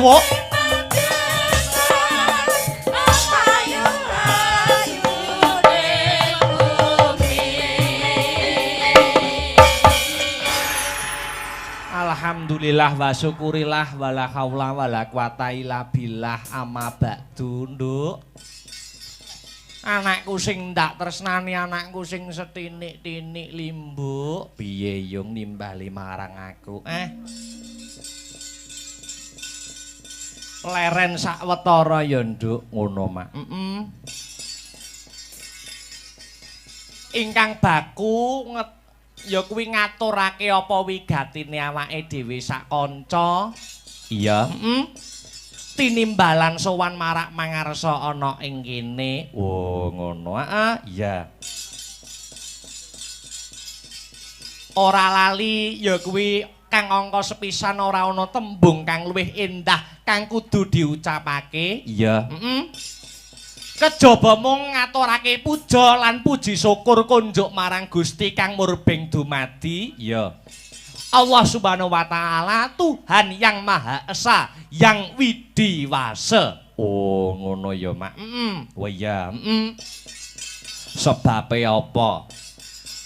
suwuk. Alhamdulillah wa syukurillah wala haula wala quwata illa billah amma ba'du nduk. Anakku sing ndak tresnani anakku sing setinik-tinik limbuk piye yung nimbali marang aku leren sawetara ya nduk ngono mak. Ingkang baku ya kuwi ngaturake apa wigatine awake dhewe sak kanca. Iya, tinimbalan sowan marak mangarsa ana ing kene. Oh, ngono. Iya. Ora lali ya kuwi kang angka sepisan ora ana tembung kang luwih endah kang kudu diucapake. Iya. Kejaba mung ngaturake puja lan puji syukur kunjuk marang Gusti kang murbeng dumadi. Iya. Allah Subhanahu wa taala Tuhan yang Maha Esa, yang widiwasa. Oh, ngono ya, Mak. Oh iya, Sebabe apa?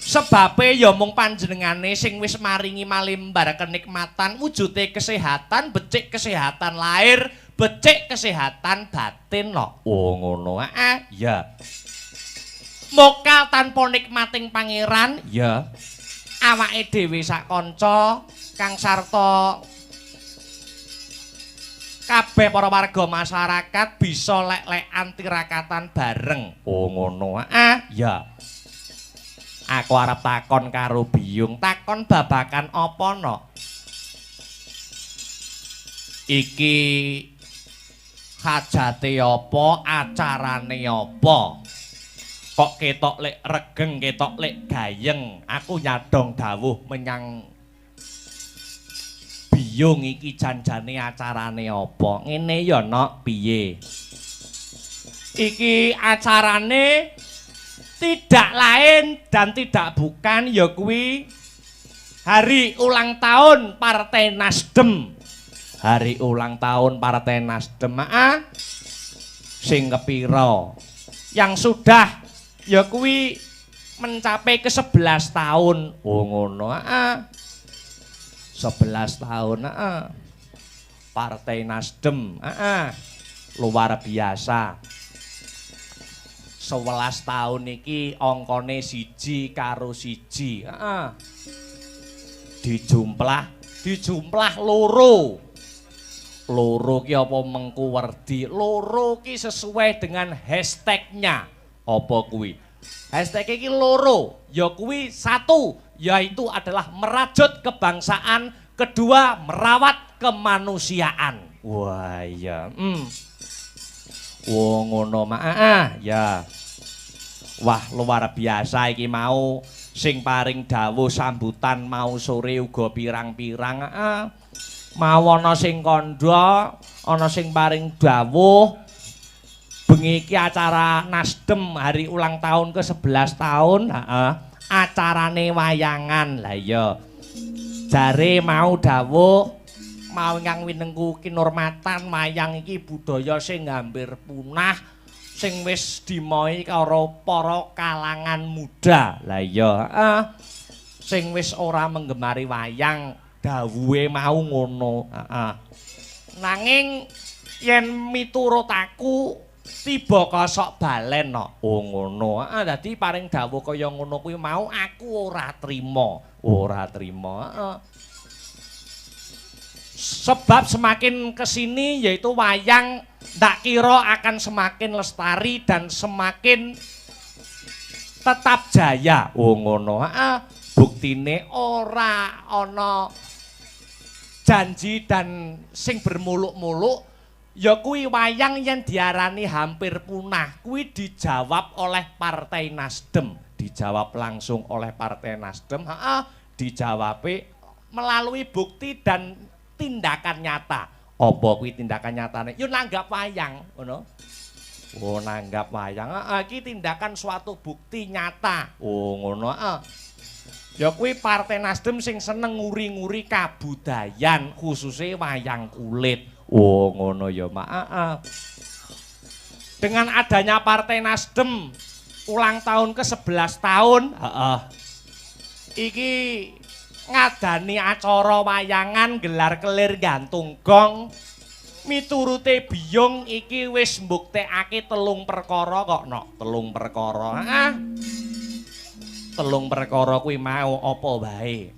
Sebabe ya mung panjenengane sing wis maringi malimbar kenikmatan, wujude kesehatan, becik kesehatan lahir, becik kesehatan batin lho. Oh, ngono. Ya. Mokal tanpa nikmating pangeran, ya. Awake dhewe sak kanca kang sarta kabeh para warga masyarakat bisa lek-lekan tirakatan bareng. Oh ngono. Ya. Aku arep takon karo Biyung, takon babakan apa no? Iki hajate apa, acarane apa? Kok ketok lek regeng, ketok lek gayeng. Aku nyadong dawuh menyang Biyung iki janjane acarane apa. Ngene ya nok piye? Iki acarane tidak lain dan tidak bukan ya kuwi hari ulang tahun Partai Nasdem. Hari ulang tahun Partai Nasdem. Sing kepira? Yang sudah ya kuwi mencapai ke 11 tahun. Oh ngono. 11 tahun. Partai Nasdem. Luar biasa. 11 tahun iki angkane 1 karo 1. Dijumplah loro. Loro ki apa mengku werdi? Loro ki sesuai dengan hashtagnya. Apa kuwi? Hashtag iki loro, ya kuwi 1, yaitu adalah merajut kebangsaan, kedua merawat kemanusiaan. Wah iya. Wah ngono mak. Ya. Wah luar biasa iki mau sing paring dawuh sambutan mau sore uga pirang-pirang. Mau ana sing kandha, ana sing paring dawuh. Bengi iki acara Nasdem hari ulang tahun ke-11 tahun, acarane wayangan. Lah iya. Jare mau dawuh mau ingkang winengku kinurmatan wayang iki budaya sing hampir punah, sing wis dimoi karo para kalangan muda. Lah iya, sing wis ora menggemari wayang dawuhe mau ngono. Nanging yen miturut aku tiba kosok balen no. Oh ngono. Dadi paring dawuh kaya ngono kuwi mau aku ora trima. Ora trima. Sebab semakin kesini yaitu wayang ndak kira akan semakin lestari dan semakin tetap jaya. Oh ngono. Buktine ora ana janji dan sing bermuluk-muluk. Ya kuwi wayang yang diarani hampir punah, kuwi dijawab oleh Partai Nasdem, dijawab langsung oleh Partai Nasdem, dijawabe melalui bukti dan tindakan nyata. Apa kuwi tindakan nyatane? Ya nanggap wayang, ngono. Oh, nanggap wayang. Iki tindakan suatu bukti nyata. Oh, ngono. Ya kuwi Partai Nasdem sing seneng nguri-nguri kabudayan, khususnya wayang kulit. Oh, ngono ya, Mak. Dengan adanya Partai Nasdem ulang tahun ke-11 tahun, iki ngadani acara wayangan gelar kelir gantung gong. Miturute Biyung iki wis mbuktekake 3 perkara kok, Nok. 3 perkara. Telung perkara kuwi mau apa wae.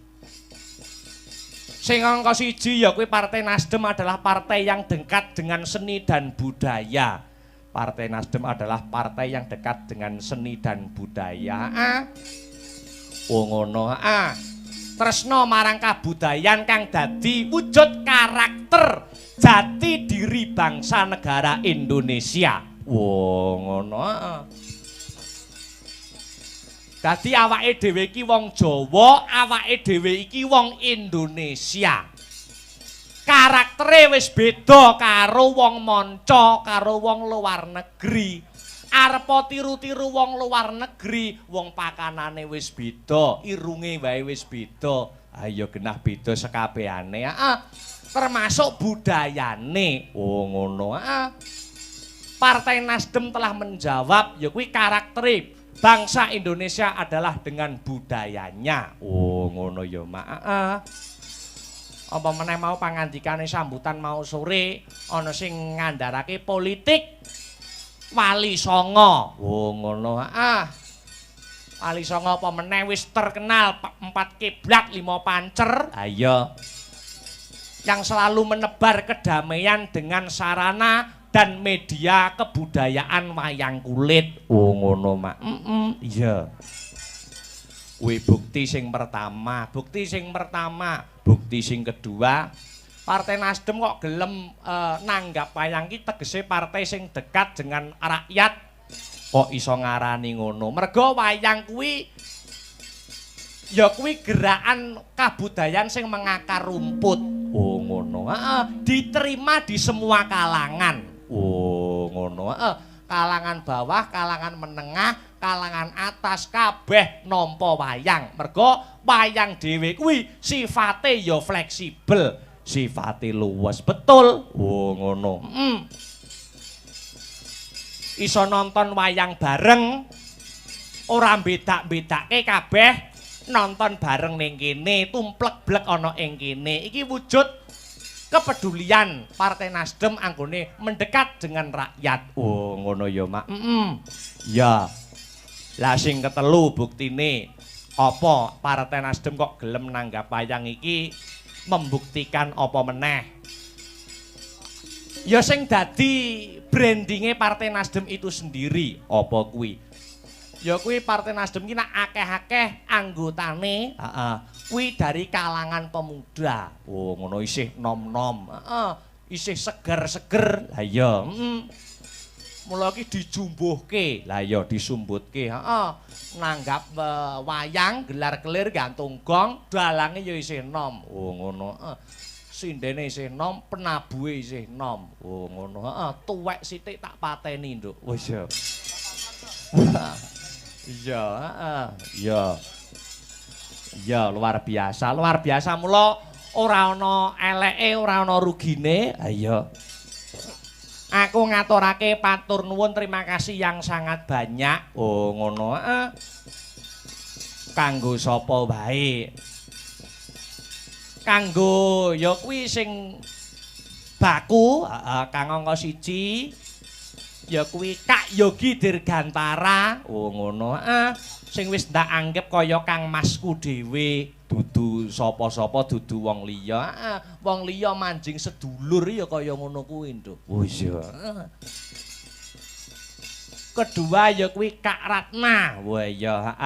Sing angka 1 ya kuwi Partai Nasdem adalah partai yang dekat dengan seni dan budaya. Partai Nasdem adalah partai yang dekat dengan seni dan budaya. Oh ngono. Tresno marang kabudayan kang dadi wujud karakter jati diri bangsa negara Indonesia. Oh ngono. Dadi awake dhewe iki wong Jawa, awake dhewe iki wong Indonesia. Karaktere wis beda karo wong manca, karo wong luar negeri. Arepa tiru-tiru wong luar negeri, wong pakanane wis beda, irunge wae wis beda. Ayo genah beda sekabehane. Termasuk budayane. Oh ngono. Partai Nasdem telah menjawab ya kuwi karaktere bangsa Indonesia adalah dengan budayanya. Oh ngono ya, Mak. Apa meneh mau pangandikane sambutan mau sore ana sing ngandharake politik Wali Songo. Oh ngono. Wali Songo apa meneh wis terkenal 4 kiblat 5 pancer. Ayo. Yang selalu menebar kedamaian dengan sarana dan media kebudayaan wayang kulit. Oh ngono, Mak. Iya. Kuwi bukti sing pertama, bukti sing kedua, Partai Nasdem kok gelem nanggap wayang iki tegese partai sing dekat dengan rakyat. Kok iso ngarani ngono? Mergo wayang kuwi ya kuwi gerakan kabudayan sing mengakar rumput. Oh ngono. Diterima di semua kalangan. Oh ngono. Kalangan bawah, kalangan menengah, kalangan atas kabeh nampa wayang. Mergo wayang dhewe kuwi sifate ya fleksibel, sifate luwes betul. Oh ngono. Iso nonton wayang bareng, ora bedak-bedake kabeh nonton bareng ning kene, tumplek-blek ana ing kene. Iki wujud kepedulian Partai Nasdem anggone mendekat dengan rakyat. Oh ngono ya, Mak. Ya. Lah sing ketelu buktine apa Partai Nasdem kok gelem nanggap wayang iki membuktikan apa meneh. Ya sing dadi brandinge Partai Nasdem itu sendiri apa kuwi? Ya kuwi Partai Nasdem ki nak akeh-akeh anggotane, kuwi dari kalangan pemuda. Oh, ngono isih nom-nom. Isih seger-seger. Lah iya, mula ki dijumbuhke. Lah iya disumbutke, nanggap wayang, gelar kelir, gantung gong, dalange ya isih nom. Oh, ngono. Sindene isih nom, penabuhe isih nom. Oh, ngono. Tuwek sithik tak pateni, Nduk. Wis ya. Iya, iya luar biasa mula ora ana eleke, ora ana rugine. Ayo. Aku ngaturake patur nuwun terima kasih yang sangat banyak. Oh, ngono. Kanggo sapa wae. Kanggo ya kuwi sing baku, kang angka 1. Ya kuwi Kak Yogi Dirgantara. Oh ngono. Sing wis ndak anggap kaya Kang Masku dhewe, dudu sapa-sapa, dudu wong liya. Wong liya manjing sedulur ya kaya ngono kuwi, Nduk. Oh iya. Kedua ya kuwi Kak Ratna. Wah iya,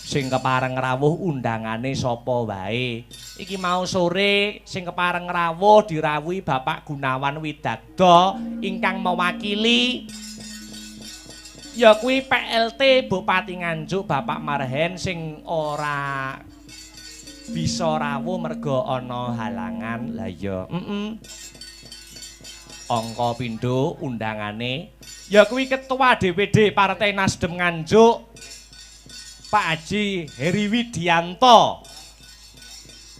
sing kepareng rawuh undangane sapa wae. Iki mau sore sing kepareng rawuh dirawuhi Bapak Gunawan Widagdo ingkang mewakili ya kuwi PLT Bupati Nganjuk Bapak Marhen sing ora bisa rawuh merga ana halangan. Lah ya, angka pindho undangane ya kuwi Ketua DPD Partai Nasdem Nganjuk Pak Haji Heri Widianto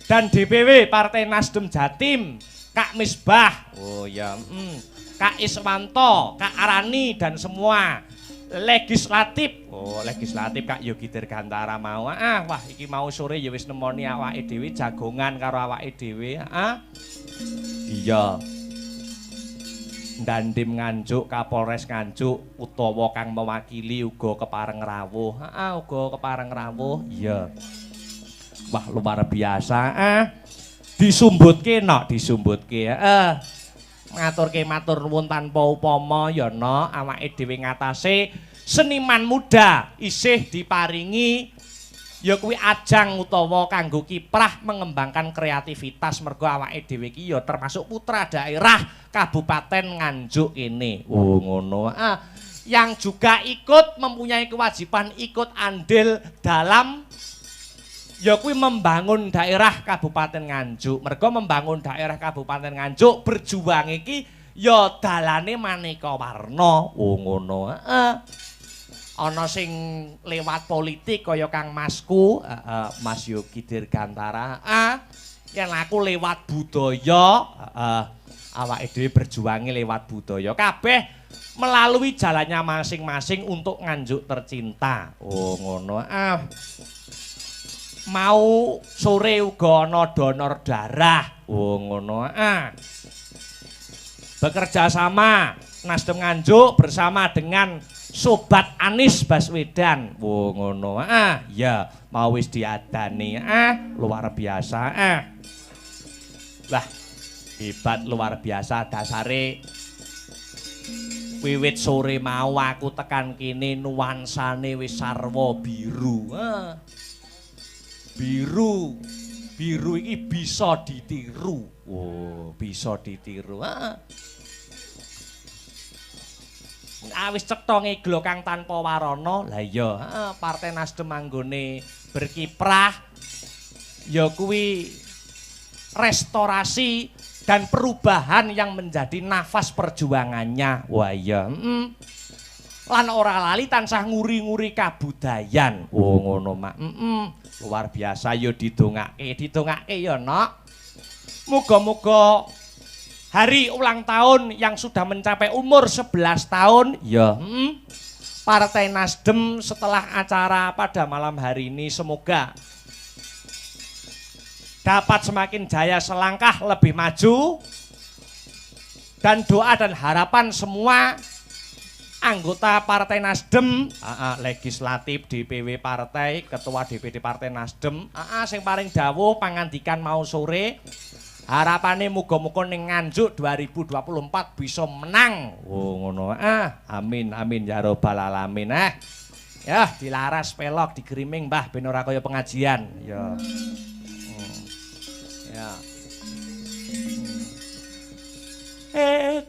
dan DPW Partai Nasdem Jatim Kak Misbah, oh ya, Kak Iswanto, Kak Arani dan semua legislatif. Oh, legislatif Kak Yogi Dirgantara mau. Wah iki mau sore ya wis nemoni awake dhewe jagongan karo awake dhewe. Iya. Dandim Nganjuk, Kapolres Nganjuk utawa kang mewakili uga kepareng rawuh. Uga kepareng rawuh. Iya. Wah, luar biasa. Disumbutke nok, disumbutke. Ngaturke matur nuwun tanpa upama ya nok, awake dhewe ngatasé seniman muda isih diparingi ya kuwi ajang utawa kanggo kiprah mengembangkan kreativitas mergo awake dhewe iki ya termasuk putra daerah Kabupaten Nganjuk ini. Oh ngono. Yang juga ikut mempunyai kewajiban ikut andil dalam ya kuwi membangun daerah Kabupaten Nganjuk. Mergo membangun daerah Kabupaten Nganjuk berjuang iki ya dalane maneka warna. Oh ngono. Ana sing lewat politik kaya Kang Masku, Mas Yogi Dirgantara. Yen aku lewat budaya, awake dhewe berjuangi lewat budaya. Kabeh melalui jalannya masing-masing untuk Nganjuk tercinta. Oh ngono. Mau sore uga ana donor darah. Oh ngono. Bekerja sama Nasdem Nganjuk bersama dengan Sobat Anies Baswedan. Oh ngono. Ya, mau wis diadani. Luar biasa. Lah, hebat luar biasa dasare. Wiwit sore mau aku tekan kene nuansane wis sarwa biru. Biru. Biru iki bisa ditiru. Oh, bisa ditiru. Wis cetha ngeglo kang tanpa warana. Lah iya, Partai Nasdem anggone berkiprah ya kuwi restorasi dan perubahan yang menjadi nafas perjuangannya. Wah iya, lan ora lali tansah nguri-nguri kabudayan. Oh ngono mak. Luar biasa ya didongake ya nok. Muga-muga hari ulang tahun yang sudah mencapai umur 11 tahun, ya, Partai Nasdem setelah acara pada malam hari ini semoga dapat semakin jaya selangkah lebih maju dan doa dan harapan semua anggota Partai Nasdem, legislatif DPW Partai, Ketua DPD Partai Nasdem, sing paling dawuh pangandikan mau sore. Harapane muga-muga ning Nganjuk 2024 bisa menang. Oh ngono. Amin amin ya robbal alamin. Ya dilaras pelok digriming Mbah ben ora kaya pengajian. Ya. Ya.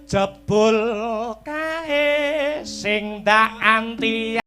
Jebul kae sing ndak anti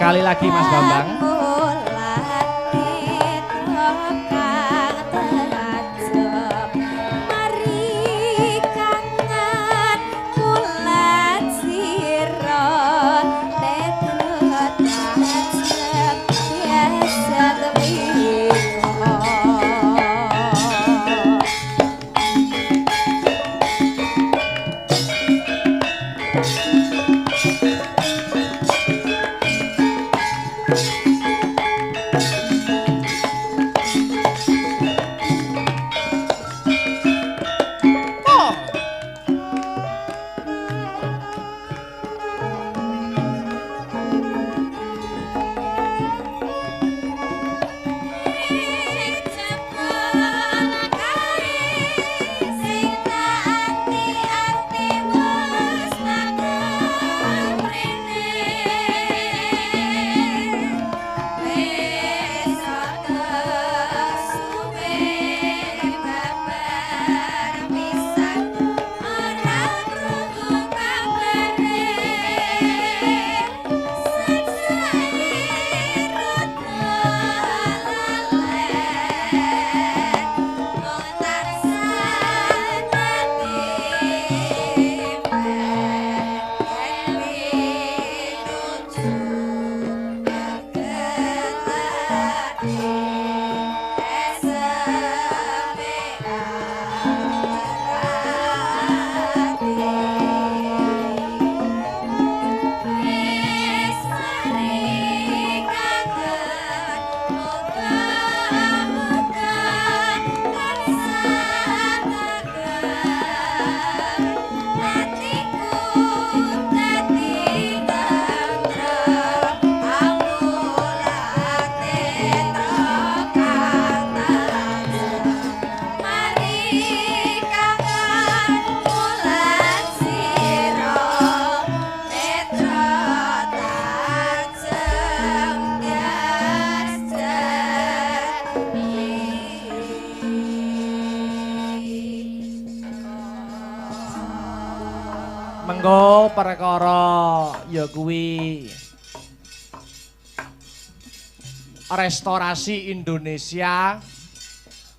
Sekali lagi Mas Bambang. Mengko perkara ya kuwi restorasi Indonesia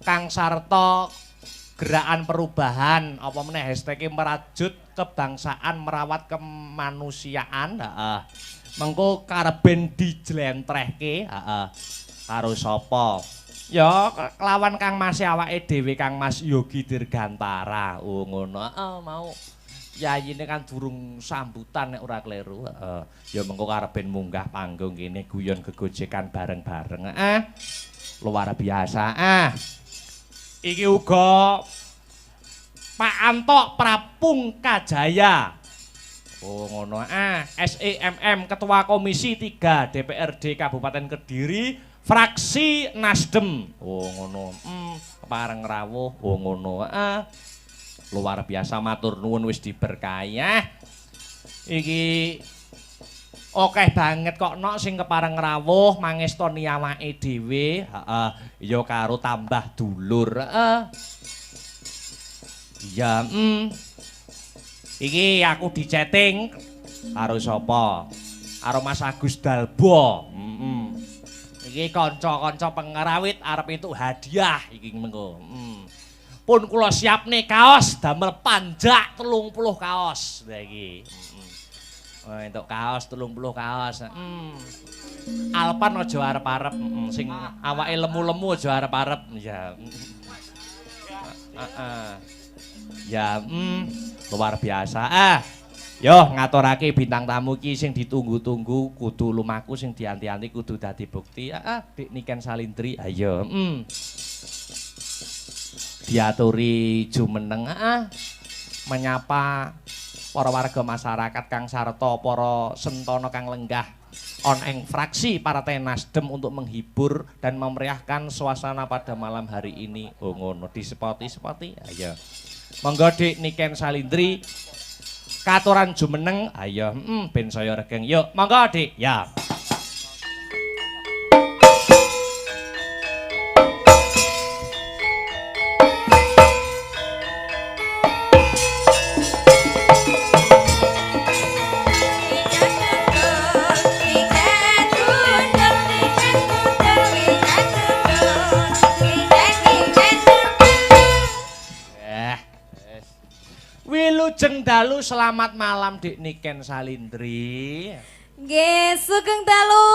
kang sarta gerakan perubahan apa meneh hashtag merajut kebangsaan merawat kemanusiaan heeh mengko kareben dijlentrehke heeh karo sapa ya kelawan Kang Mas awake dhewe Kang Mas Yogi Dirgantara oh ngono heeh mau yayine kan durung sambutan nek ora kleru heeh ya mengko kareben munggah panggung kene guyon gegojekan bareng-bareng luar biasa iki uga Pak Antok Prapungkajaya oh ngono SEMM Ketua Komisi 3 DPRD Kabupaten Kediri fraksi Nasdem oh ngono pareng rawuh oh ngono luar biasa matur nuwun wis diberkahi iki okeh banget kok nok sing kepareng rawuh mangestoni awake dhewe heeh ya karo tambah dulur iya iki aku di-chatting karo sapa karo Mas Agus Dalbo iki kanca-kanca pengerawit arep itu hadiah iki mengko pun kula siapne kaos damel panjak 30 kaos lha iki entuk kaos 30 kaos Alpan aja arep-arep sing awake lemu-lemu aja arep-arep ya ya luar biasa yo ngaturake bintang tamu ki sing ditunggu-tunggu kudu lumaku sing dianti-anti kudu dadi bukti Dik Niken Salindri ayo diaturi jumeneng menyapa para warga masyarakat kang sarta para sentana kang lenggah on ing fraksi Partai Nasdem untuk menghibur dan memeriahkan suasana pada malam hari ini oh ngono disepoti-sepoti ayo monggo Dik Niken Salindri katuran jumeneng ayo ben saya regeng yuk monggo Dik ya Lajeng dalu selamat malam Dik Niken Salindri. Nggih, sugeng dalu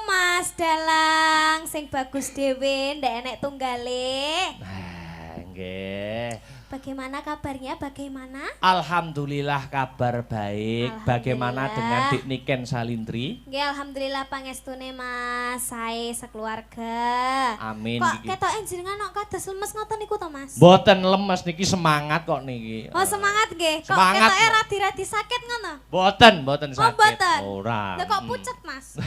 Mas Dalang sing bagus dhewe ndak enek tunggale. Nah, nggih. Bagaimana kabarnya? Bagaimana? Alhamdulillah kabar baik. Bagaimana dengan Dik Niken Salindri? Nggih, alhamdulillah pangestune Mas, sae sekeluarga. Amin. Kok ketoke jenengan kok kados lemes ngoten niku to, Mas? Mboten lemes niki semangat kok niki. Oh, semangat nggih. Kok Semangat, ketoke radi-radi sakit ngono? Mboten sakit. Oh, mboten. Ora. Lah kok pucet, Mas?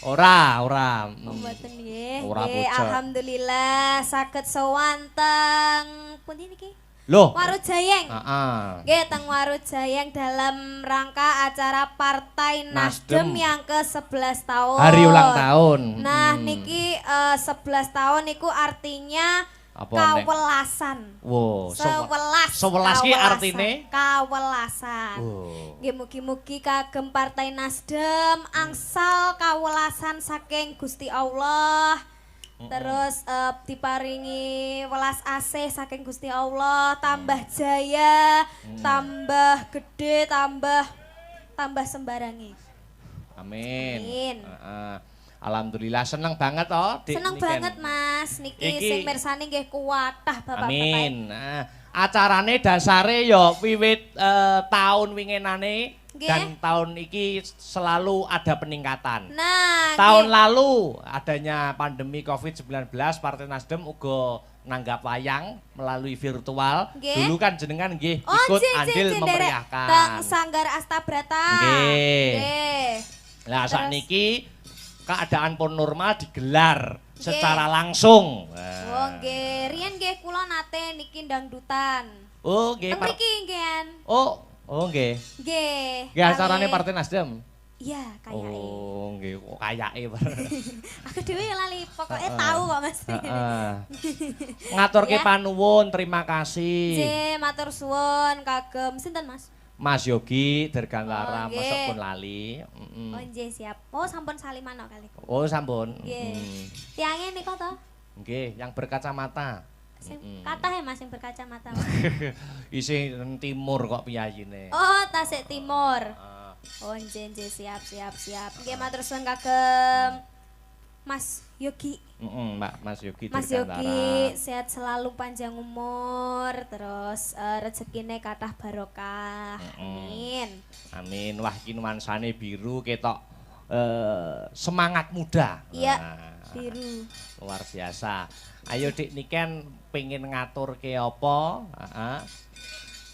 Ora. Oh, mboten nggih. Ora Nggih, pucet. alhamdulillah saged sowan teng pundi niki? Loh. Warung Jayeng. Heeh. Nggih, teng Warung Jayeng dalam rangka acara Partai Nasdem yang ke-11 tahun. Hari ulang tahun. Nah, niki 11 tahun niku artinya Apa, kawelasan. Wow, 11 ki artine kawelasan. Nggih, mugi-mugi kagem Partai Nasdem angsal kawelasan saking Gusti Allah. Terus diparingi welas asih saking Gusti Allah, tambah jaya, tambah gede, tambah sembarangi. Amin. Alhamdulillah seneng banget toh. Seneng banget Mas, niki sing mirsani nggih kuwatah Bapak-bapak. Amin. Acarane dasare ya wiwit tahun winginane dan tahun iki selalu ada peningkatan. Nah, tahun lalu adanya pandemi Covid-19, Partai Nasdem uga nanggap wayang melalui virtual. Dulu kan jenengan nggih ikut andil memeriahkan. Teng Sanggar Astabrata. Nggih. Lah sakniki keadaan pun normal digelar secara langsung. Oh nggih, riyen nggih kula nate niki dangdutan. Oh nggih. Mriki nggih. Oh nggih. Nggih. Nggih acarane Partai Nasdem. Iya, kayake. Oh nggih, kok kayake. Aku dhewe lali, pokoknya tahu kok Mas. Ngaturke panuwun, terima kasih. Nggih, matur suwun kagem sinten Mas? Mas Yogi Dirgantara, mosok pun lali. Oh nggih siap. Oh sampun saliman kali. Oh sampun. Nggih. Tiange nika to? Nggih, yang berkacamata. Kathah ya Mas yang berkacamata. Isih timur kok piyayine. Oh, tasik timur. Oh nggih siap. Nggih matur suwun kagem Mas Yogi. Mbak Mas Yogi Mas Dirgantara. Yogi sehat selalu, panjang umur, terus rezekine kathah barokah. Amin. Amin. Wah iki nuansane biru ketok semangat muda. Iya. Biru. Luar biasa. Ayo Dik Niken pengen ngaturke apa?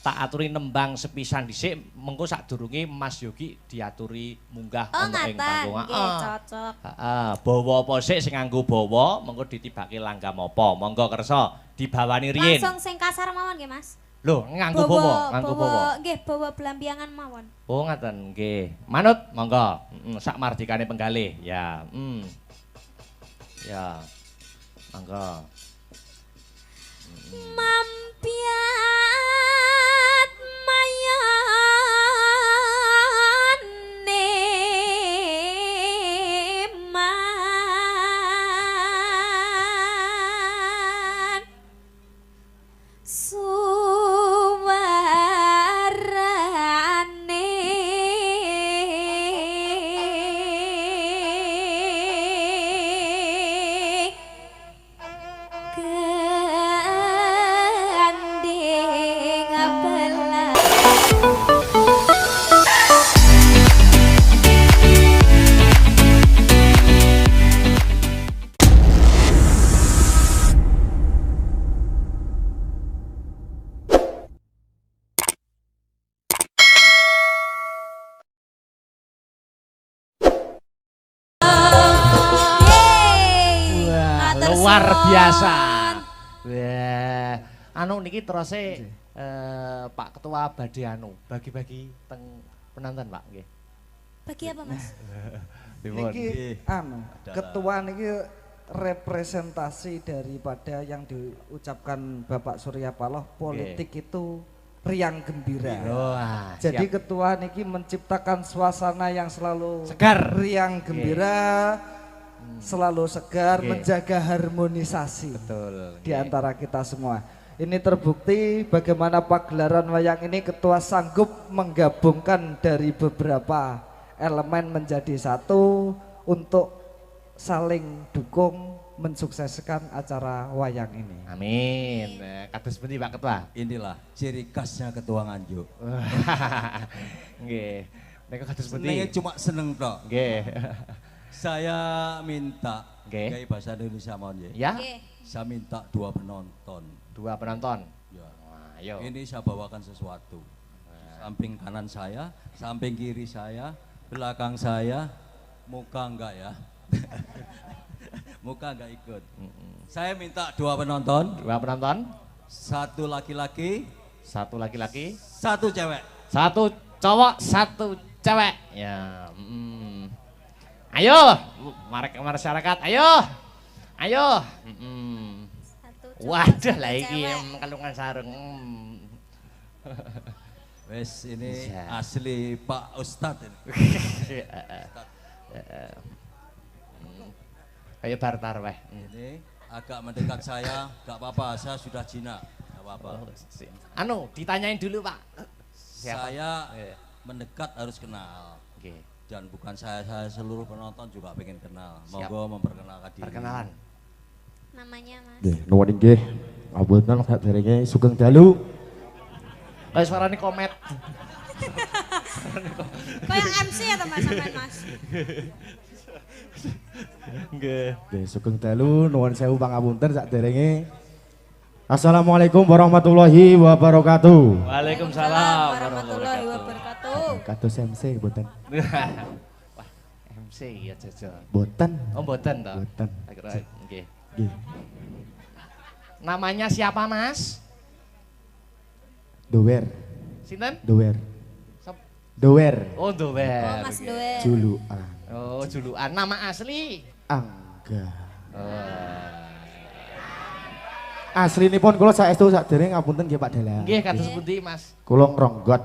Tak aturi nembang sepisan dhisik, mengko sadurunge Mas Yogi diaturi munggah ana ing panggung. Nggih, cocok. Bawa apa sik sing nganggo bawa, mengko ditibake langgam apa. Monggo kersa dibawani riyin. Langsung sing kasar mawon nggih, Mas. Lho, nganggo bawa, Nggih, bawa belambiangan mawon. Oh, ngaten nggih. Manut, monggo. Sak mardikane penggalih. Ya, Ya. Monggo. Mampiat mayane man suwarane luar biasa. Wah, anu niki terose Pak Ketua badhe anu bagi-bagi teng penonton, Pak nggih. Bagi apa, Mas? Niki anu, ketua niki representasi daripada yang diucapkan Bapak Surya Paloh, politik itu riang gembira. Jadi ketua niki menciptakan suasana yang selalu segar, riang gembira, selalu segar, menjaga harmonisasi di antara kita semua. ini terbukti bagaimana pagelaran wayang ini ketua sanggup menggabungkan dari beberapa elemen menjadi satu untuk saling dukung mensukseskan acara wayang ini. Amin. Kados pundi Pak Ketua? Inilah ciri khasnya Ketua Nganjuk. Nggih. Nek kados pundi? Senengnya cuma seneng tok. Nggih. Saya minta Nggih. kayak bahasa Indonesia mohon ya. Ya, Oke. Saya minta 2 penonton. 2 penonton. Ya. Wah, ayo. Ini saya bawakan sesuatu. Samping kanan saya, samping kiri saya, belakang saya, muka enggak ya. Muka enggak ikut. Saya minta 2 penonton. 2 penonton. 1 laki-laki, 1 laki-laki, 1 cewek. 1 cowok, 1 cewek. Ya. Ayo, masyarakat, ayo. Ayo. Satu cowok, Waduh satu lah iki cewek. kalungan sarung. Wes ini Bisa. asli Pak Ustadz ini. Kayak bartar weh. Ini agak mendekat saya, gak apa-apa, saya sudah jinak, gak apa-apa. Anu, ditanyain dulu Pak. Saya Iya. mendekat harus kenal. Oke. Dan bukan saya seluruh penonton juga pengen kenal. Siap. Monggo memperkenalkan diri. Perkenalan. Namanya Mas. Nggih, nuwun inggih. Apunten saderenge sugeng dalu. Kayak suaranya komet. Kayak MC ya teman sampean Mas. Nggih. Nggih, sugeng dalu nuwun sewu pangapunten saderenge. Assalamualaikum warahmatullahi wabarakatuh. Waalaikumsalam warahmatullahi wabarakatuh. Kados MC mboten. Wah, MC ya jajal. Mboten. Oh, mboten toh. Mboten. Nggih. Nggih. Namanya siapa, Mas? Dower. Sinten? Dower. Sop- Dower. Oh, Dower. Oh Mas Doe. Julukan. Oh, julukan. Nama asli? Angga. Oh. Aslinipun kula saestu saderenge ngapunten nggih Pak Dalang. Nggih, kados pundi, Mas? Kula ngronggot.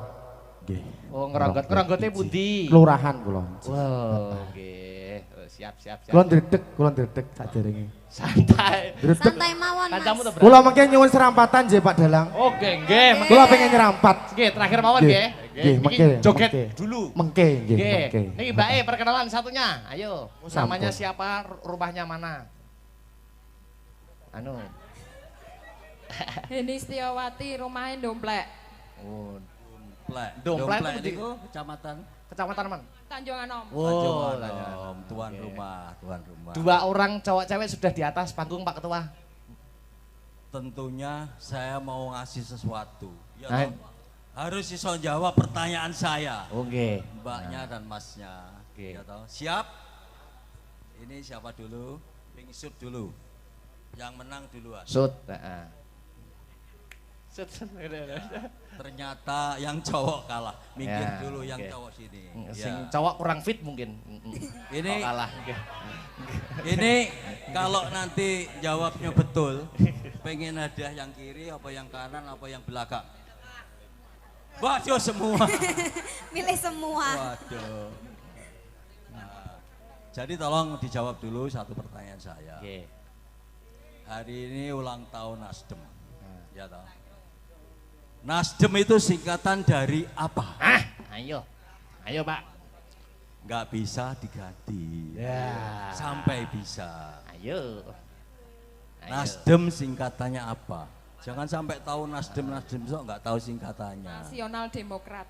Nggih. Oh, ngeronggot. Ngeronggote pundi? Kelurahan kula. Wow, nggih. Oh, siap. Kula ndredeg saderenge. Santai. Ndredeg. Santai mawon Mas. Kancamu to, Bro? Kula mengke nyuwun serampatan nggih Pak Dalang. Oke, nggih. Kula pengen nyerampat. Nggih, terakhir mawon Nggih. nggih. Nggih, Niki mengke, joget mengke. dulu. Mengke nggih, Nggih. mengke. Niki Mbak E perkenalan satunya. Ayo. Sampun. Namanya siapa? Rumahnya mana? Anu. Heni Setiawati rumahnya Domplek, Oh, Domplek. Domplek Domplek itu niku kecamatan kecamatan mana? Tanjung Anom. Oh, Tanjung tuan Oke. rumah, tuan rumah. 2 orang cowok cewek sudah di atas panggung Pak Ketua. Tentunya saya mau ngasih sesuatu. Ya Nah. toh? Harus iso jawab pertanyaan saya. Oke. Mbaknya dan masnya. Oke. Ya toh? Siap? Ini siapa dulu? Pingsut dulu. Yang menang duluan. Sud. Sud. Ternyata yang cowok kalah. Minggir Ya, dulu yang oke. cowok sini. Sing Ya. cowok kurang fit mungkin. Ini- Oh, kalah. Oke. Ini kalau nanti jawabnya betul, pengen hadiah yang kiri, apa yang kanan, apa yang belakang? Waduh semua. Milih semua. Waduh. Nah, jadi tolong dijawab dulu satu pertanyaan saya. Oke. Hari ini ulang tahun Nasdem. Ya toh. Nasdem itu singkatan dari apa? Ayo. Ayo, Pak. Nggak bisa diganti. Ya. Sampai bisa. Ayo. Nasdem singkatannya apa? Jangan sampai tahu Nasdem sok nggak tahu singkatannya. Nasional Demokrat.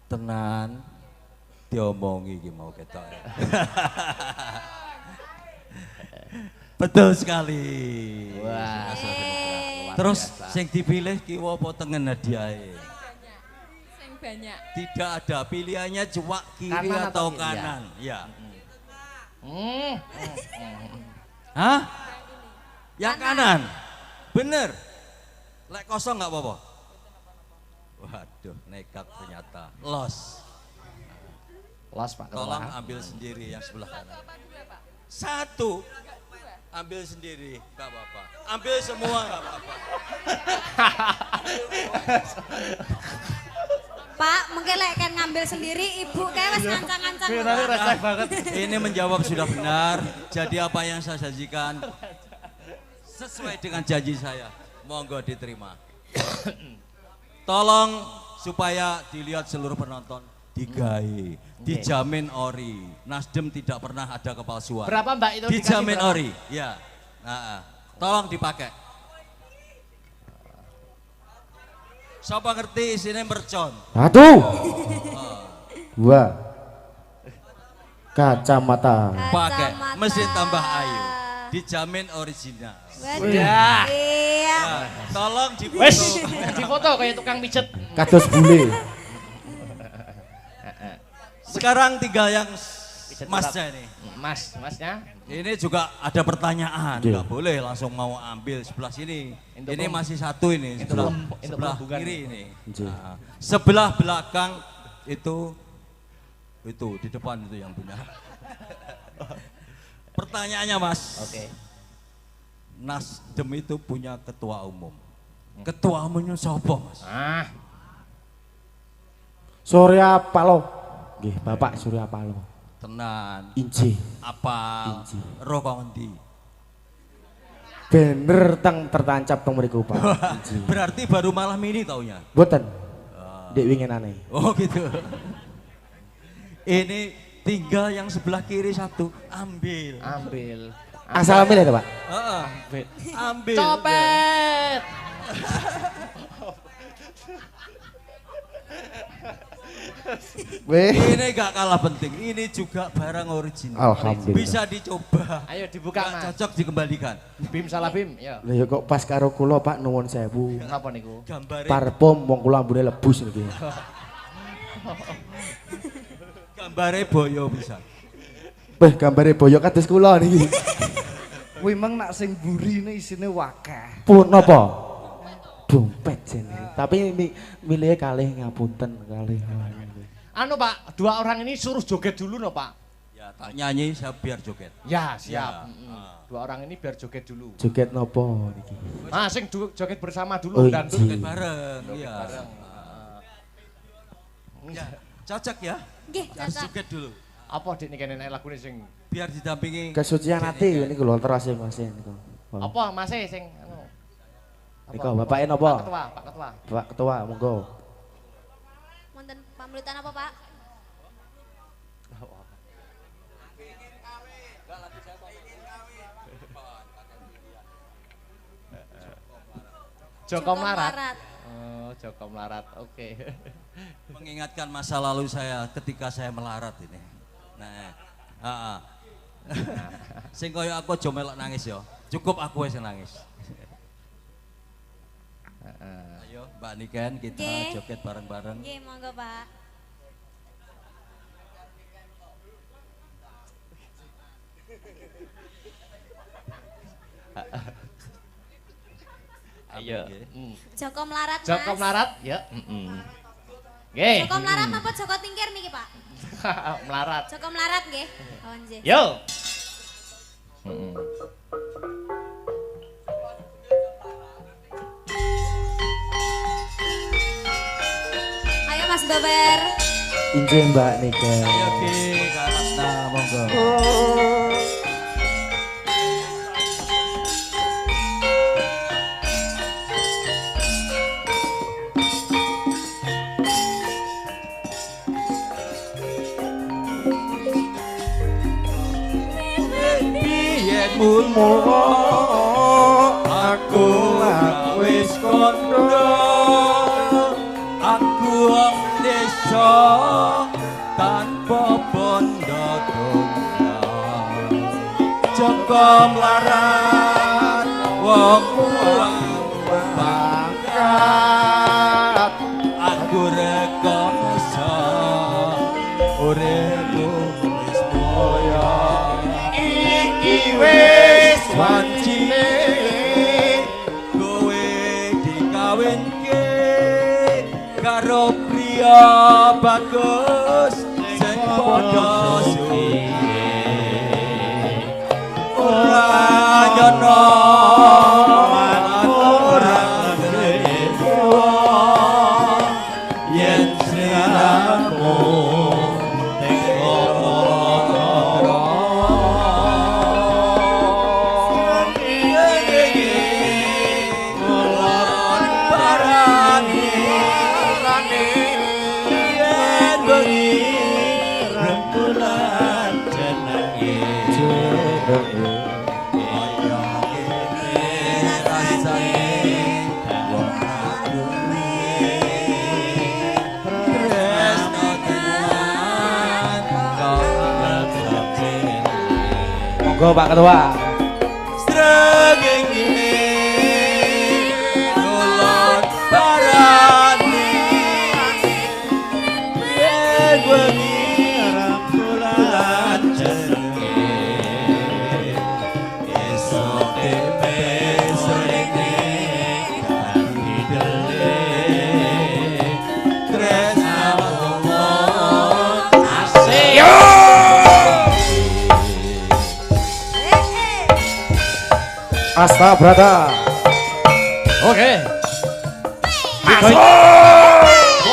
Tenan diomongi iki mau ketok. Betul sekali. Wah. Terus sing dipilih kiwa apa tengen hadiahe? Sing banyak. Tidak ada pilihannya cuma kiri Kanan atau atau kiri? kanan. Ya. Hmm. Hah? Yang kanan. Bener. Lek kosong nggak apa-apa. Waduh, nekat ternyata. Los. Los, Pak Ketua. Tolong ambil sendiri yang sebelah kanan. Satu. Ambil sendiri, nggak apa-apa. Ambil semua nggak apa-apa. Pak, mungkin lek kan ngambil sendiri, ibu kayak wes ngancang-ngancang. Ini nanti receh banget. Ini menjawab sudah benar. Jadi apa yang saya janjikan sesuai dengan janji saya. Monggo diterima. Tolong supaya dilihat seluruh penonton. Digawe, dijamin ori. Nasdem tidak pernah ada kepalsuan. Berapa Mbak itu? Dijamin ori, ya. Nah, tolong dipakai. Siapa ngerti isinya mercon? 1 2 kacamata. Pakai, mesin tambah ayu. Dijamin original. Waduh. Ya. Iya. Nah, tolong Wes, difoto. difoto kayak tukang pijet. Kados bule. Sekarang tinggal yang masnya ini. Masnya. Ini juga ada pertanyaan, Oke. nggak boleh langsung mau ambil sebelah sini. Itu Ini masih satu ini, sebelah, sebelah pelembungan. kiri ini. Oke. Nah, sebelah belakang itu di depan itu yang punya. Pertanyaannya Mas, Oke. Nasdem itu punya ketua umum. Ketua umumnya siapa Mas? Ah, Surya Paloh. Nggih, Bapak Surya Paloh. Tenan, Inji. apa Inji. roh kondi? Bener teng tertancap teng mriku, Pak. Inji. Berarti baru malam ini taunya. Mboten. Dek winginane. Oh gitu. Ini tinggal yang sebelah kiri satu, ambil. ambil. Asal milih to, Pak. Heeh. Ambil. Copet. Weh. Ini gak kalah penting. Ini juga barang original. Alhamdulillah. Bisa dicoba. Ayo dibuka Gak Mas. cocok dikembalikan. Bim salah Bim, ya. Lah ya kok pas karo kula, Pak, nuwun sewu. Ngapa niku? Gambare, Parfum wong kula ambune lebus niki. gambare boyo bisa. Beh, gambare boyo kados kula niki. Kuwi mang nak sing burine isine wakeh. Pun napa? Dompet jene. Tapi milih kalih ngapunten kalih. Anu Pak, 2 orang ini suruh joget dulu no Pak. Ya tak nyanyi saya biar joget. Ya siap. Ya. 2 orang ini biar joget dulu. Joget napa niki? Ah, sing joget bersama Oh, dulu dan iya. Joget bareng. Iya. bareng. Ya, cocok ya. Nggih, Harus cocok. joget dulu. Apa dik nek enek lagune sing Biar didampingi. Kesucian ati niku lho terase Mas niku. apa Mas sing anu? Niku bapake napa? Pak Ketua, Pak Ketua. Pak Ketua, monggo. Wonten pamulutan apa, Pak? Joko Melarat. Melarat. Oh, Joko Melarat. Oke. Mengingatkan masa lalu saya ketika saya melarat ini. Nah, sing koyo aku aja melok nangis ya. Cukup aku wis nangis. Ayo Mbak Niken kita Nggih. joget bareng-bareng. Nggih, monggo, Pak. Ayo. Joko Melarat, Mas. Joko Melarat, ya. Nggih. Joko Melarat napa Joko Tingkir niki, Pak? Melarat. Joko Melarat nggih. Oh, nggih. Yo. Ayo Mas Babar. Injih Mbak Niken. Ayo Ki, Kak Rasna monggo. Biyen mulmu aku wis kondo aku wong desa tanpa bondo tunggal Joko Melarat wong pangkat aku rekoso uripku wis moyo iki wis wancine kowe dikawinke karo priya bagus sing padha suci ora nyono ora ngerewa yen siramu Monggo Pak Ketua. Srengenge kulon parani yen wengi bulan jenenge esuk dene sorene kanthi dele tresnamu asih Asta Brata. Oke. Masuk.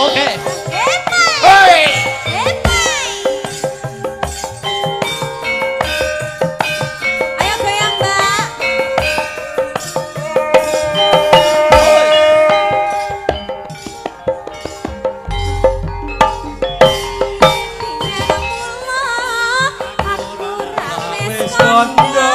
Oke. Hei. Ayo goyang, Mbak. Aku wis kondo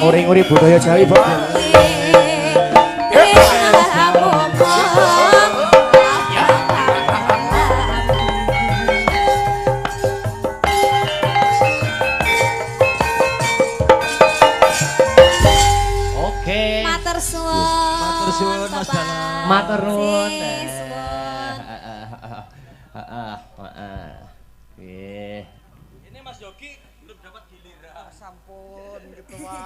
Uri-uri budaya Jawi, Pak. Oke. Matur suwun. Matur suwun, Mas Bapak. Danang. Matur nuwun. Suwun. Nggih. Ini Mas Yogi belum dapat giliran. Sampun ketua.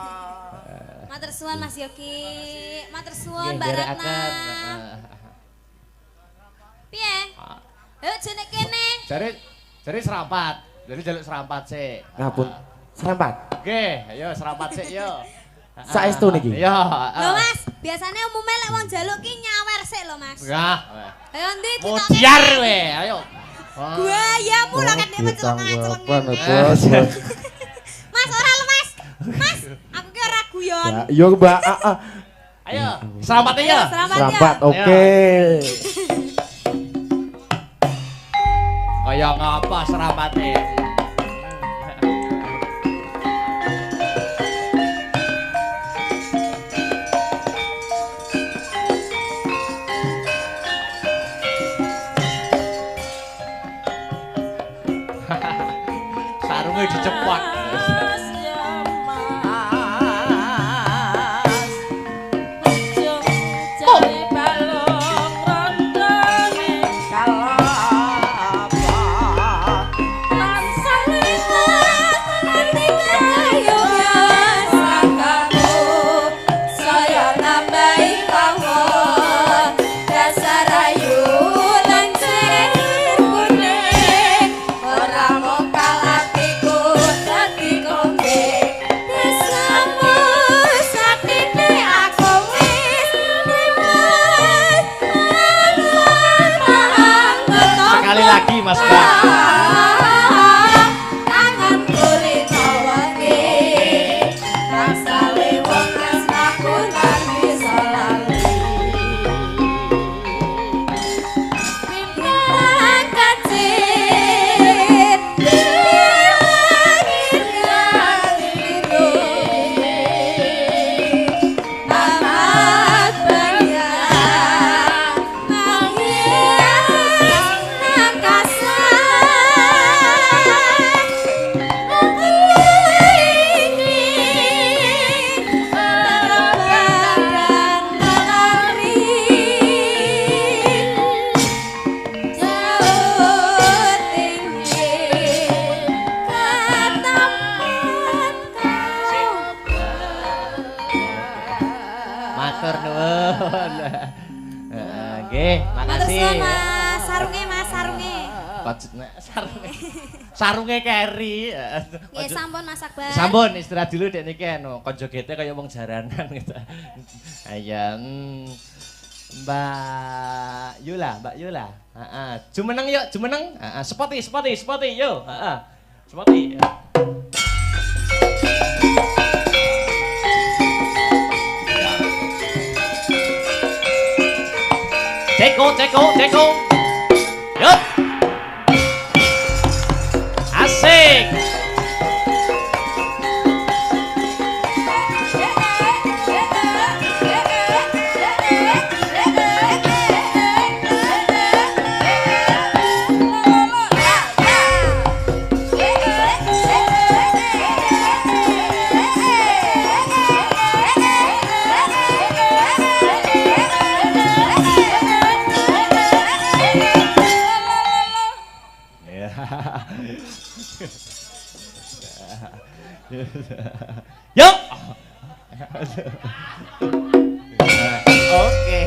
Matur suwun Mas Yogi. Matur suwun Nggih, Mbak Ratna. nderekaken. Piye? Ayo jene kene. Jare serampat. Jadi jaluk serampat sik. Ngapun. Serempat. Nggih, ayo serampat sik yo. Saestu niki. Iya. Lho Mas, biasanya umumnya lek wong njaluk ki nyawer sik lho Mas. Enggak. Ayo ndi Mudiar we, ayo. Buayamu lho kan dia Tanggapan menceleng-celeng. bos. Mas ora lho Mas. Mas, aku ki ora guyon. Ya, iya Mbak. Ayo, serampat ya. Selamat ya. Serempat, oke. Kaya ngapa serampate? Sarunge dicepak. Ora mokal atiku dadi Sarunge keri. Nggih sampun Mas Akbar. Sampun istirahat dulu dek niki anu kanca gete kaya wong jaranan gitu. Ayo. Mbak Yula. Heeh. Jumeneng yuk, jumeneng. Heeh, spoti yuk. Heeh. Spoti. Ceko. Yup. Asik. Yuk. Oke.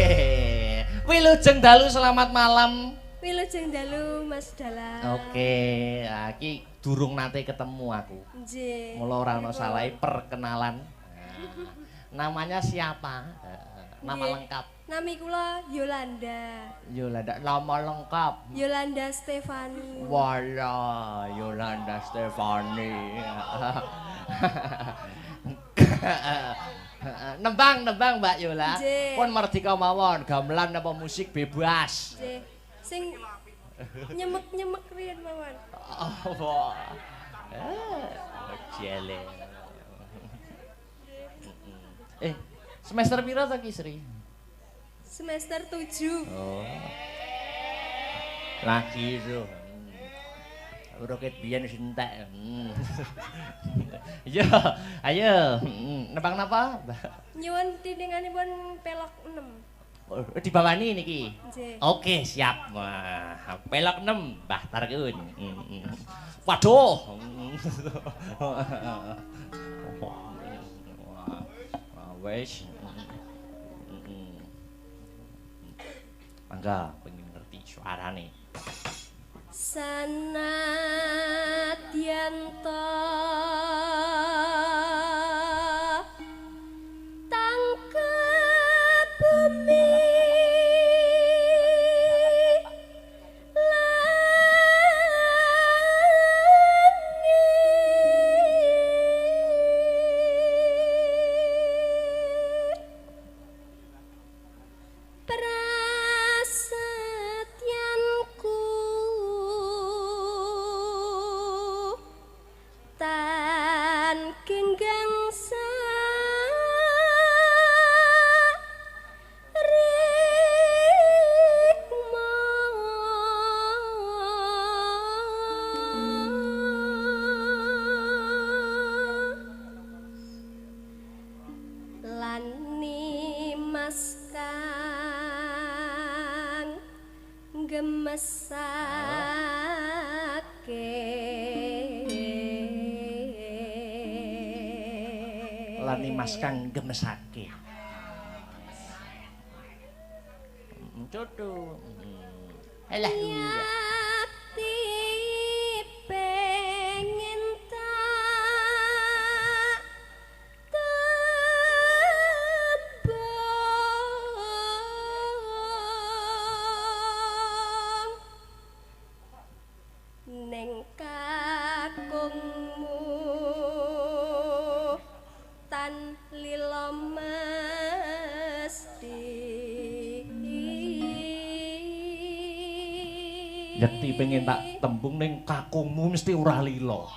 Wilujeng dalu selamat malam. Wilujeng dalu Mas Dalang. Oke, iki durung nate ketemu aku. Nggih. Mula ora ana salahe perkenalan. Namanya siapa? Nama Nggih. lengkap. Nami kula Yolanda. Yolanda, nama lengkap. Yolanda Stefani. Wala, Yolanda Stefani. Nembang Mbak Yola. Nggih. Pun merdeka mawon, gamelan apa musik bebas. Nggih. Sing nyemek-nyemek riyen mawon. Oh. Jele. Semester pira to Ki Sri? Semester 7. Oh. Lagi itu. Roket biyen wis entek. Yo, ayo. Nebang napa? Nyuwun tindinganipun pelok 6. Dibawani niki. Nggih. Oke, siap. Wah, pelok 6, Mbah Tarkun. Waduh. Wes. Mangga pengen ngerti suarane. Sanadyan ta tangkep bumi Lani Mas kang gemesake. Cucu. Alah. Yakti pengen tak tebang ning kakungmu tan lila mesti. Yakti pengen tak tembung ning kakungmu mesti ora lila.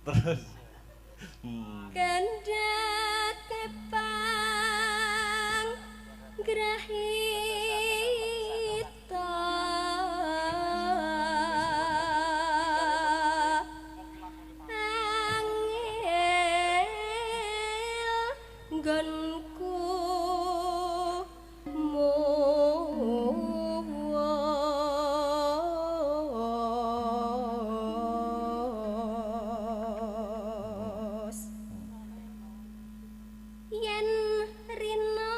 Terus Kandak kepang grahita angel nggonku muwos yen rina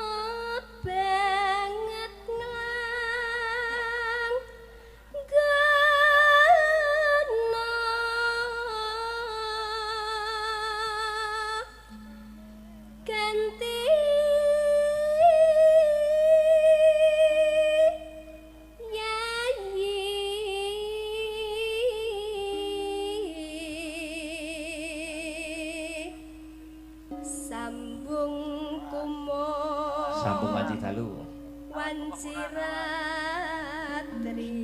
Sampung wanci dalu. Wanci ratri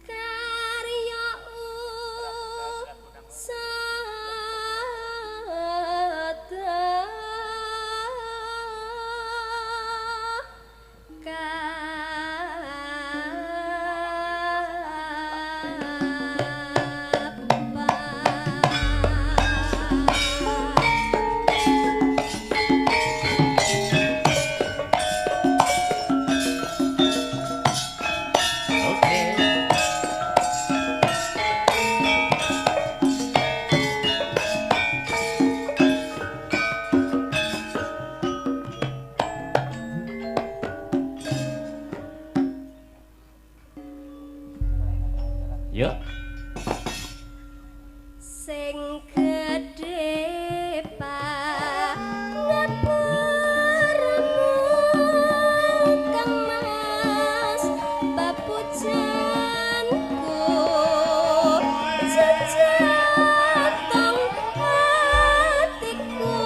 karya Oke. Yuk. sing gedhe pangapunmu kang mas papujanku jejatong hatiku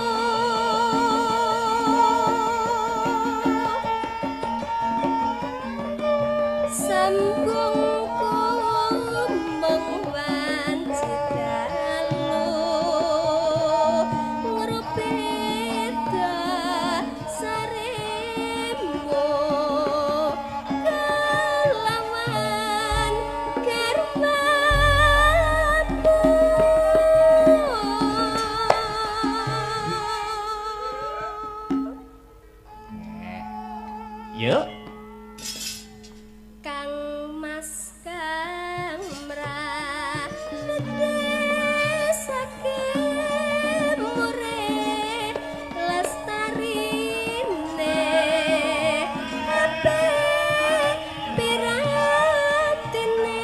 sambungku mengwanci dalu ngrupita sarimu kelawan karmamu Yuk. Kang Mas Kang mrane saking mure lestarine ape piratine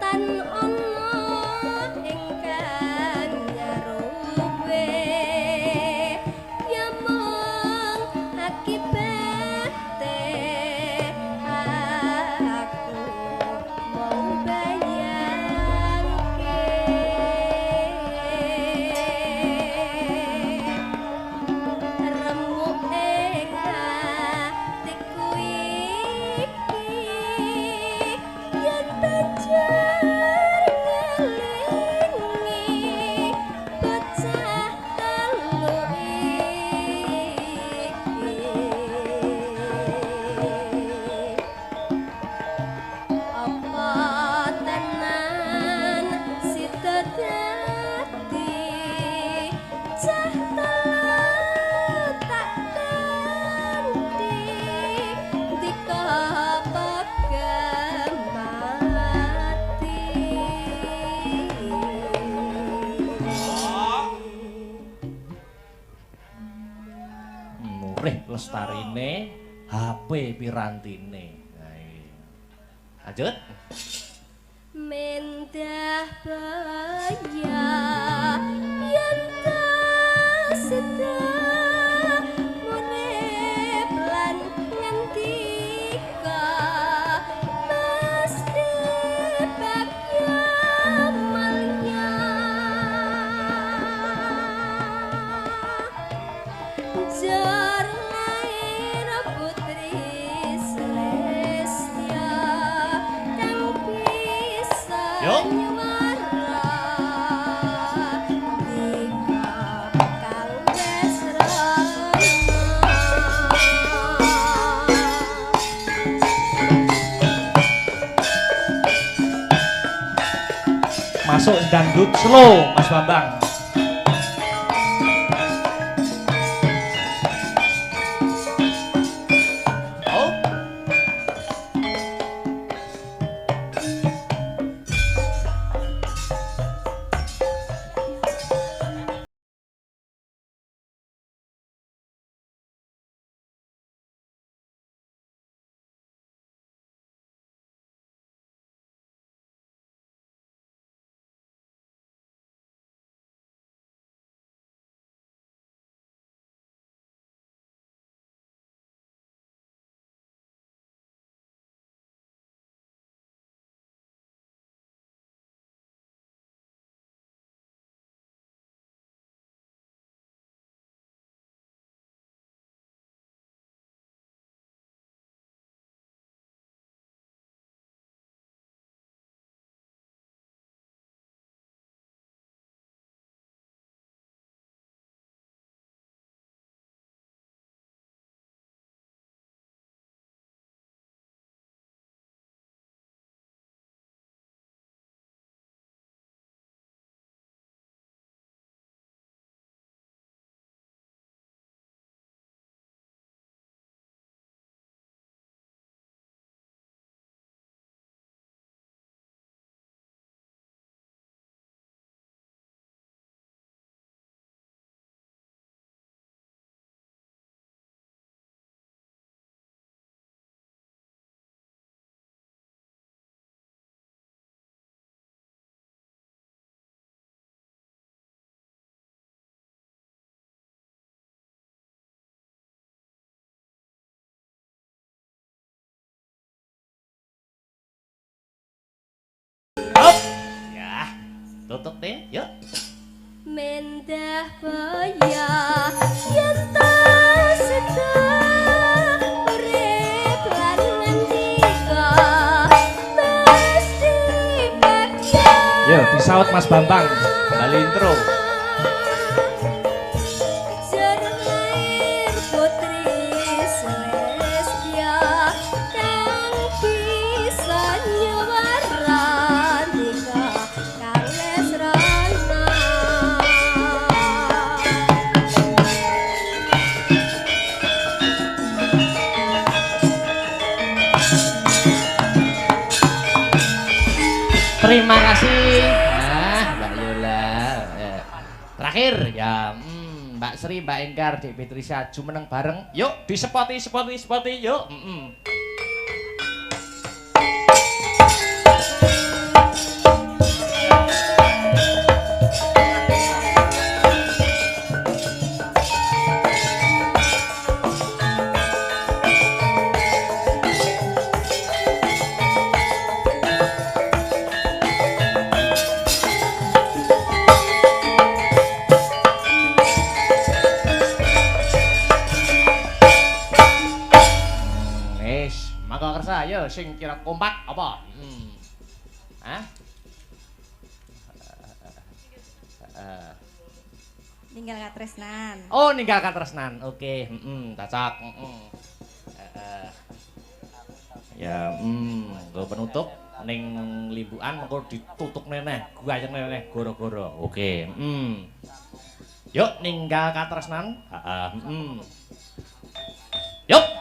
tan ono ingkang nyarupe yamong akibate aku mau bayangke remuk ing atiku iki yen banjur ngelingi bocah telu iki apa tenan sida dadi cah telu tak ganti dika Murih lestarine, HP pirantine. Nah, iya. Lanjut. mendah baya yen sida urip lan ngendika mesti bagya malya jar lair putri Celestia kang bisa Yuk. nyuara dika kang wes rana Masuk dangdut slow, Mas Bambang. penutup deh. Yuk. Mendah baya yen ta sedang urip lan ngendika mesti bagya. Yo, disaut Mas Bambang. Bali intro. Jarang lair putri Celestia kang bisa nyuwaran nika kales rana. Terima kasih. Nah, Mbak Yola. Terakhir ya, Mbak Sri, Mbak Enggar, Dek Petrisha jumeneng bareng. Yuk, disepoti yuk. Maka kersa ya sing kira kompak apa? Hah? Ninggal katresnan. Oh, ninggal katresnan. Oke, cocok. Ya, nggo penutup ning limbukan mengko ditutuk neneh, gayeng neneh goro-goro. Oke, Yuk ninggal katresnan. Yuk.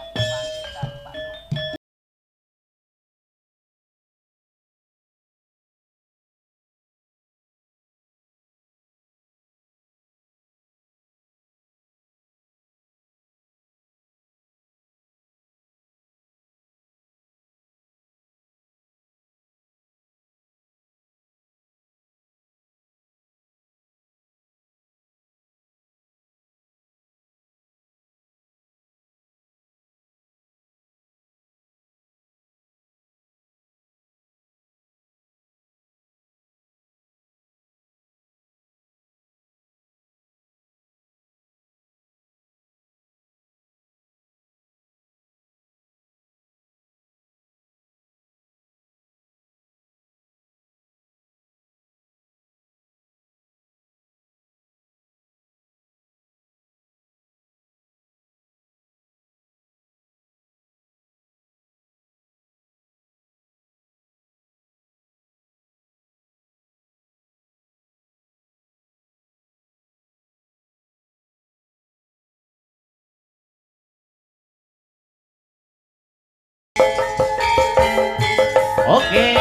Oke.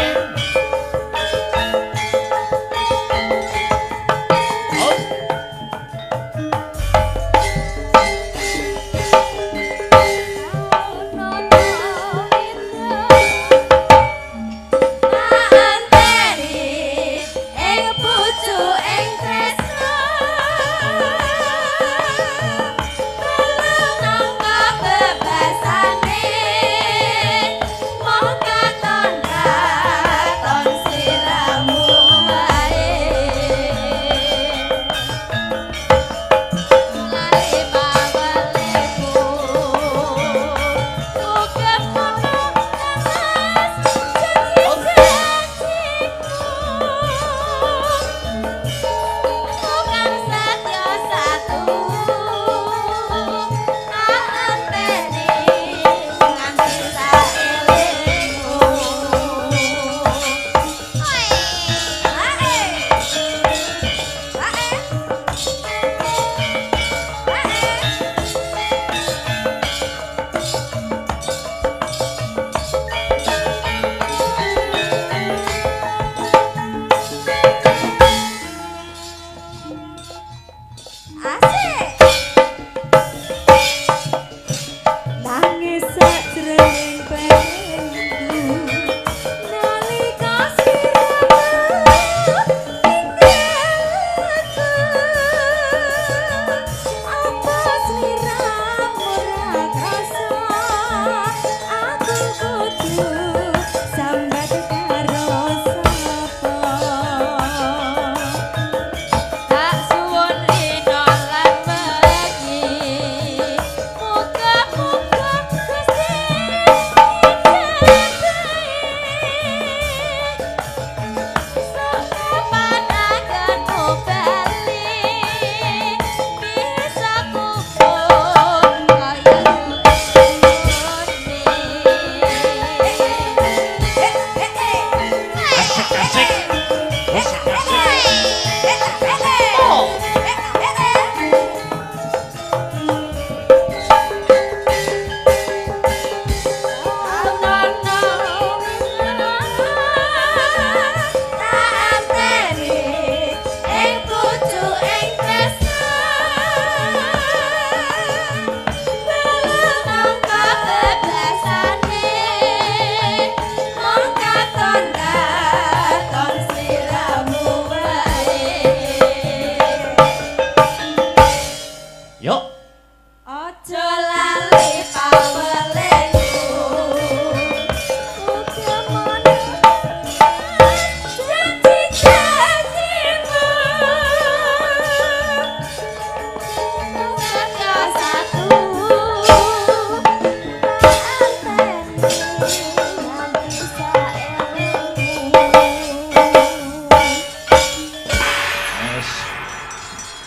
Moga tanda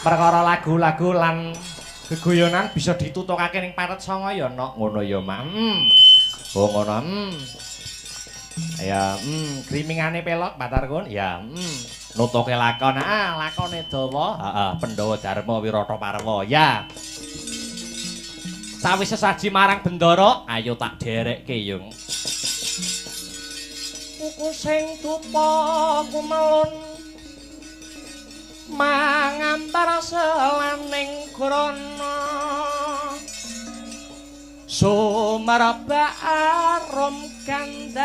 perkara lagu-lagu lan gegoyonan bisa ditutukake ning paret songo ya nok ngono ya mak. Oh ngono. Ya grimingane pelok Batar Kun. Ya nutuke lakon. Lakone dawa. Heeh, Pandhawa Darma Wirata Parwa. Ya. Sawise saji marang Bendara, ayo tak derekke yung. Kuku sing tupa kumelun mangantar selaning grana sumarba arum kandanya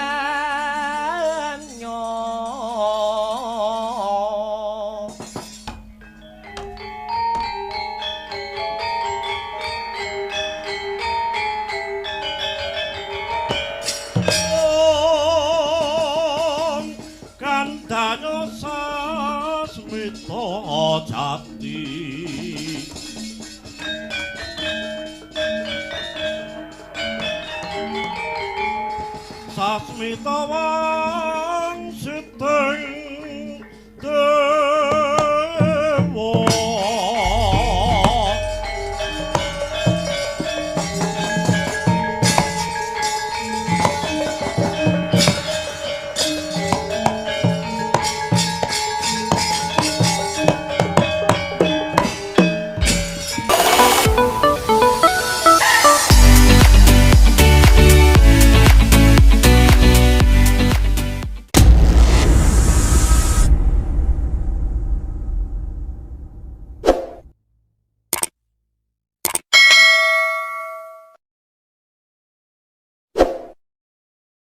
kandanya sasmita jati sasmita